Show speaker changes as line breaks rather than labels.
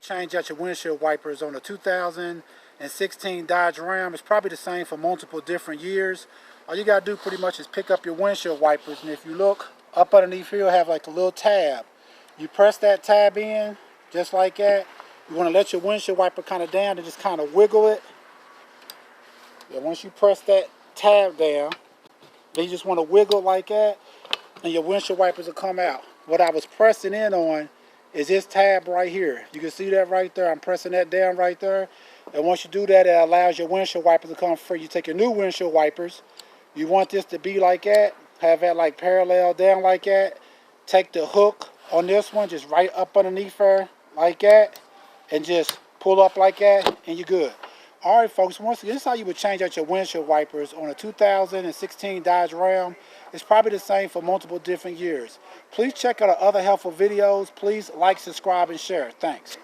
Change out your windshield wipers on a 2016 Dodge Ram. It's probably the same for multiple different years. All you gotta do pretty much is pick up your windshield wipers, and if you look up underneath here, you'll have like a little tab. You press that tab in just like that. You want to let your windshield wiper kind of down and just kind of wiggle it. Yeah, once you press that tab down, then you just want to wiggle like that, and your windshield wipers will come out. What I was pressing in on is this tab right here. You can see that right there. I'm pressing that down right there. And once you do that, it allows your windshield wipers to come free. You take your new windshield wipers. You want this to be like that. Have that like parallel down like that. Take the hook on this one, just right up underneath her like that. And just pull up like that, and you're good. All right, folks, once again, this is how you would change out your windshield wipers on a 2016 Dodge Ram. It's probably the same for multiple different years. Please check out our other helpful videos. Please like, subscribe, and share. Thanks.